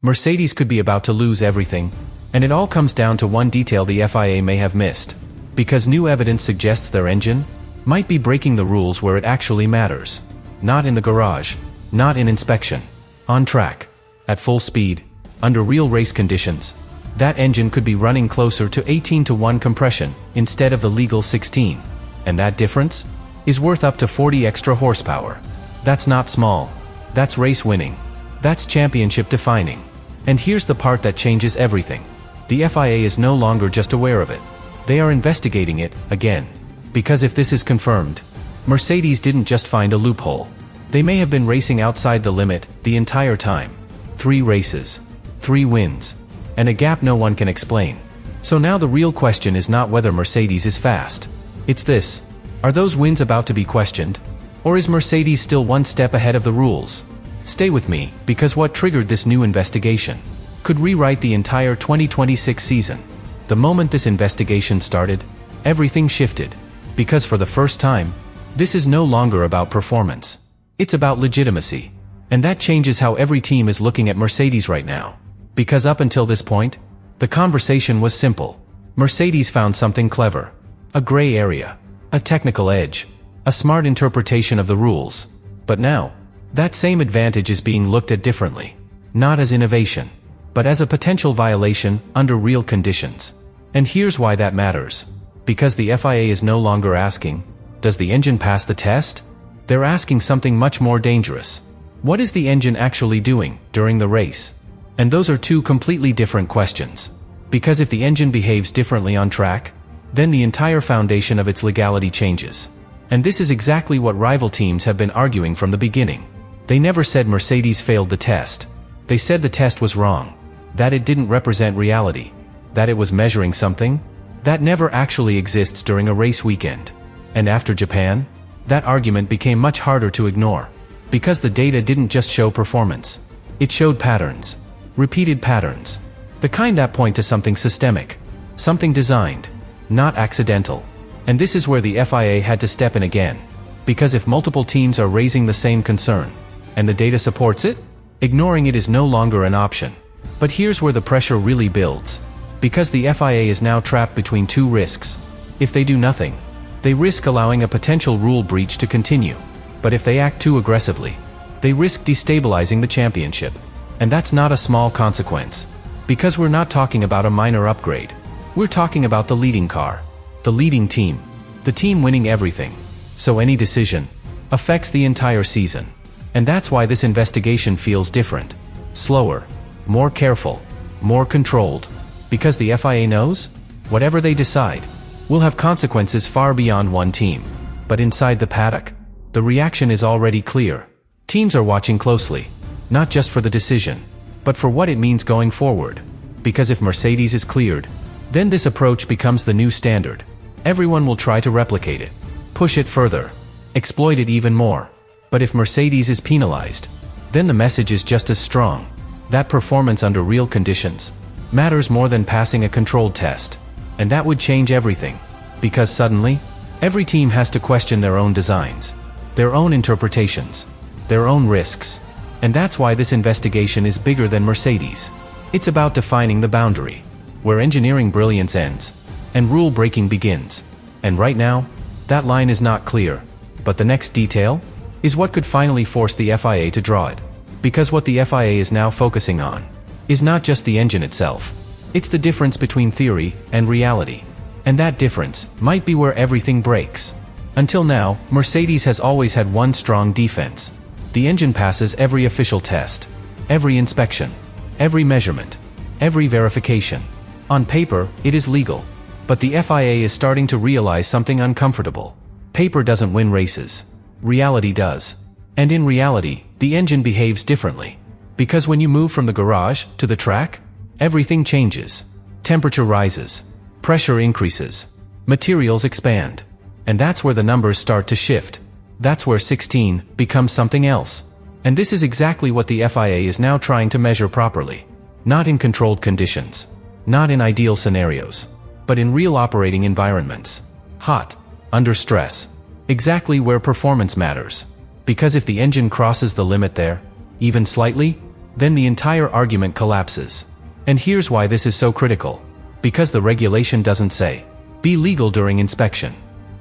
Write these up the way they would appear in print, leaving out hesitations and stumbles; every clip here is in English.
Mercedes could be about to lose everything, and it all comes down to one detail the FIA may have missed, because new evidence suggests their engine might be breaking the rules where it actually matters. Not in the garage, not in inspection. On track, at full speed, under real race conditions, that engine could be running closer to 18:1 compression instead of the legal 16. And that difference is worth up to 40 extra horsepower. That's not small. That's race winning. That's championship defining. And here's the part that changes everything. The FIA is no longer just aware of it. They are investigating it again. Because if this is confirmed, Mercedes didn't just find a loophole. They may have been racing outside the limit the entire time. 3 races, 3 wins, and a gap no one can explain. So now the real question is not whether Mercedes is fast. It's this: are those wins about to be questioned? Or is Mercedes still one step ahead of the rules? Stay with me, because what triggered this new investigation could rewrite the entire 2026 season. The moment this investigation started, everything shifted. Because for the first time, this is no longer about performance. It's about legitimacy. And that changes how every team is looking at Mercedes right now. Because up until this point, the conversation was simple. Mercedes found something clever. A gray area. A technical edge. A smart interpretation of the rules. But now, that same advantage is being looked at differently. Not as innovation, but as a potential violation under real conditions. And here's why that matters. Because the FIA is no longer asking, does the engine pass the test? They're asking something much more dangerous. What is the engine actually doing during the race? And those are two completely different questions. Because if the engine behaves differently on track, then the entire foundation of its legality changes. And this is exactly what rival teams have been arguing from the beginning. They never said Mercedes failed the test. They said the test was wrong. That it didn't represent reality. That it was measuring something that never actually exists during a race weekend. And after Japan, that argument became much harder to ignore. Because the data didn't just show performance. It showed patterns. Repeated patterns. The kind that point to something systemic. Something designed. Not accidental. And this is where the FIA had to step in again. Because if multiple teams are raising the same concern, and the data supports it, ignoring it is no longer an option. But here's where the pressure really builds. Because the FIA is now trapped between two risks. If they do nothing, they risk allowing a potential rule breach to continue. But if they act too aggressively, they risk destabilizing the championship. And that's not a small consequence. Because we're not talking about a minor upgrade. We're talking about the leading car. The leading team. The team winning everything. So any decision affects the entire season. And that's why this investigation feels different. Slower. More careful. More controlled. Because the FIA knows, whatever they decide, will have consequences far beyond one team. But inside the paddock, the reaction is already clear. Teams are watching closely. Not just for the decision, but for what it means going forward. Because if Mercedes is cleared, then this approach becomes the new standard. Everyone will try to replicate it. Push it further. Exploit it even more. But if Mercedes is penalized, then the message is just as strong. That performance under real conditions matters more than passing a controlled test. And that would change everything. Because suddenly, every team has to question their own designs, their own interpretations, their own risks. And that's why this investigation is bigger than Mercedes. It's about defining the boundary, where engineering brilliance ends, and rule breaking begins. And right now, that line is not clear. But the next detail is what could finally force the FIA to draw it. Because what the FIA is now focusing on is not just the engine itself. It's the difference between theory and reality. And that difference might be where everything breaks. Until now, Mercedes has always had one strong defense. The engine passes every official test, every inspection, every measurement, every verification. On paper, it is legal. But the FIA is starting to realize something uncomfortable. Paper doesn't win races. Reality does. And in reality, the engine behaves differently. Because when you move from the garage to the track, everything changes. Temperature rises. Pressure increases. Materials expand. And that's where the numbers start to shift. That's where 16 becomes something else. And this is exactly what the FIA is now trying to measure properly. Not in controlled conditions. Not in ideal scenarios. But in real operating environments. Hot. Under stress. Exactly where performance matters. Because if the engine crosses the limit there, even slightly, then the entire argument collapses. And here's why this is so critical. Because the regulation doesn't say, be legal during inspection.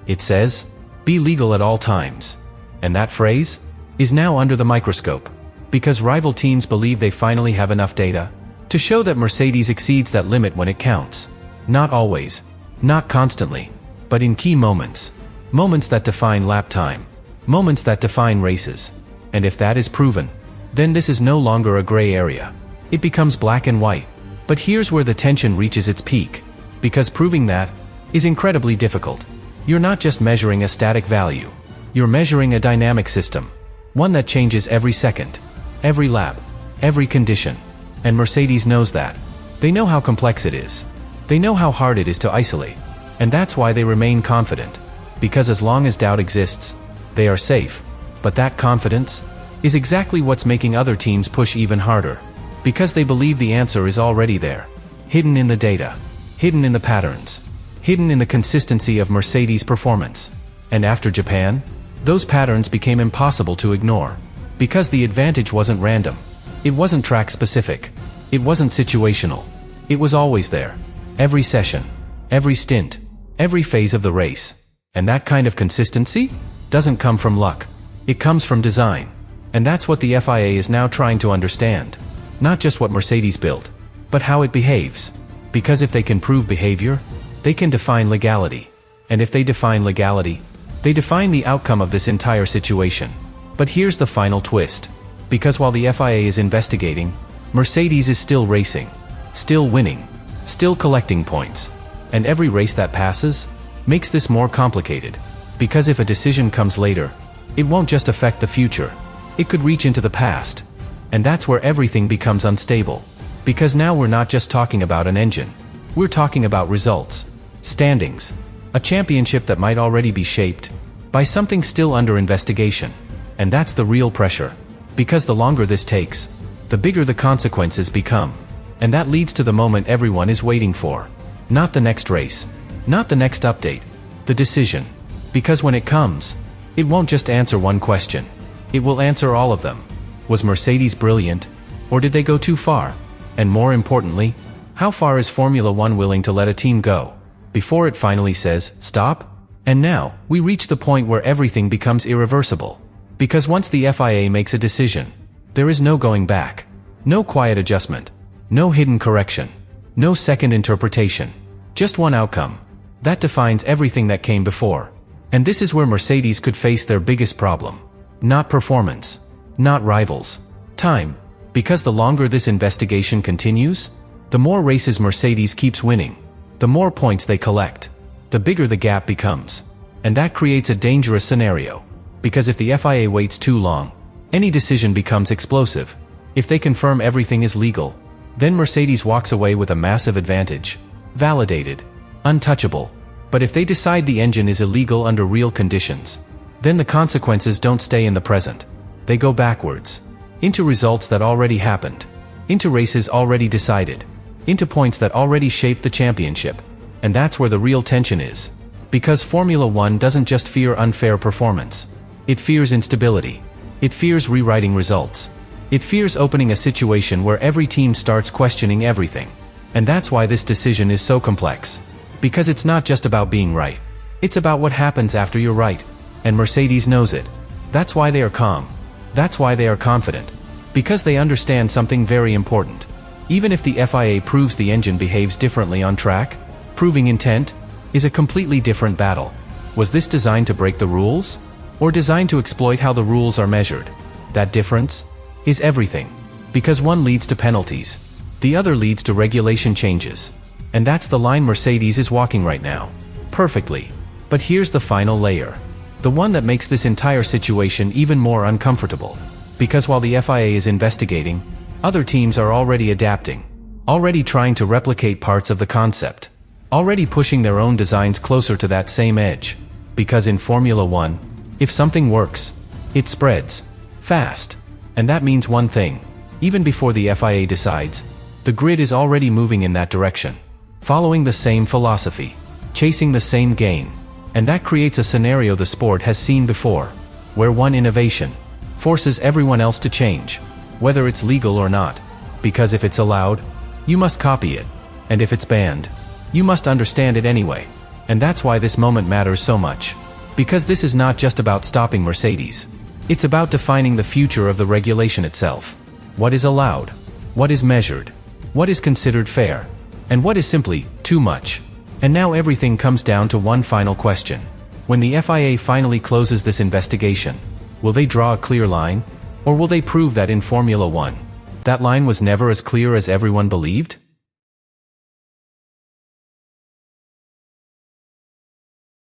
It says, be legal at all times. And that phrase is now under the microscope. Because rival teams believe they finally have enough data to show that Mercedes exceeds that limit when it counts. Not always, not constantly, but in key moments. Moments that define lap time. Moments that define races. And if that is proven, then this is no longer a gray area. It becomes black and white. But here's where the tension reaches its peak. Because proving that is incredibly difficult. You're not just measuring a static value. You're measuring a dynamic system. One that changes every second, every lap, every condition. And Mercedes knows that. They know how complex it is. They know how hard it is to isolate. And that's why they remain confident. Because as long as doubt exists, they are safe. But that confidence is exactly what's making other teams push even harder. Because they believe the answer is already there. Hidden in the data. Hidden in the patterns. Hidden in the consistency of Mercedes' performance. And after Japan, those patterns became impossible to ignore. Because the advantage wasn't random. It wasn't track-specific. It wasn't situational. It was always there. Every session. Every stint. Every phase of the race. And that kind of consistency doesn't come from luck. It comes from design. And that's what the FIA is now trying to understand. Not just what Mercedes built, but how it behaves. Because if they can prove behavior, they can define legality. And if they define legality, they define the outcome of this entire situation. But here's the final twist. Because while the FIA is investigating, Mercedes is still racing, still winning, still collecting points. And every race that passes makes this more complicated. Because if a decision comes later, it won't just affect the future. It could reach into the past. And that's where everything becomes unstable. Because now we're not just talking about an engine. We're talking about results, standings, a championship that might already be shaped by something still under investigation. And that's the real pressure. Because the longer this takes, the bigger the consequences become. And that leads to the moment everyone is waiting for. Not the next race. Not the next update. The decision. Because when it comes, it won't just answer one question. It will answer all of them. Was Mercedes brilliant? Or did they go too far? And more importantly, how far is Formula One willing to let a team go before it finally says, stop? And now, we reach the point where everything becomes irreversible. Because once the FIA makes a decision, there is no going back. No quiet adjustment. No hidden correction. No second interpretation. Just one outcome. That defines everything that came before. And this is where Mercedes could face their biggest problem. Not performance. Not rivals. Time. Because the longer this investigation continues, the more races Mercedes keeps winning. The more points they collect. The bigger the gap becomes. And that creates a dangerous scenario. Because if the FIA waits too long, any decision becomes explosive. If they confirm everything is legal, then Mercedes walks away with a massive advantage. Validated. Untouchable. But if they decide the engine is illegal under real conditions, then the consequences don't stay in the present. They go backwards. Into results that already happened. Into races already decided. Into points that already shaped the championship. And that's where the real tension is. Because Formula One doesn't just fear unfair performance. It fears instability. It fears rewriting results. It fears opening a situation where every team starts questioning everything. And that's why this decision is so complex. Because it's not just about being right. It's about what happens after you're right. And Mercedes knows it. That's why they are calm. That's why they are confident. Because they understand something very important. Even if the FIA proves the engine behaves differently on track, proving intent is a completely different battle. Was this designed to break the rules? Or designed to exploit how the rules are measured? That difference is everything. Because one leads to penalties. The other leads to regulation changes. And that's the line Mercedes is walking right now. Perfectly. But here's the final layer. The one that makes this entire situation even more uncomfortable. Because while the FIA is investigating, other teams are already adapting. Already trying to replicate parts of the concept. Already pushing their own designs closer to that same edge. Because in Formula One, if something works, it spreads. Fast. And that means one thing. Even before the FIA decides, the grid is already moving in that direction. Following the same philosophy. Chasing the same gain. And that creates a scenario the sport has seen before, where one innovation forces everyone else to change. whether it's legal or not. Because if it's allowed, you must copy it. And if it's banned, you must understand it anyway. And that's why this moment matters so much. Because this is not just about stopping Mercedes. It's about defining the future of the regulation itself. What is allowed? What is measured? What is considered fair? And what is simply too much? And now everything comes down to one final question. When the FIA finally closes this investigation, will they draw a clear line? Or will they prove that in Formula One, that line was never as clear as everyone believed?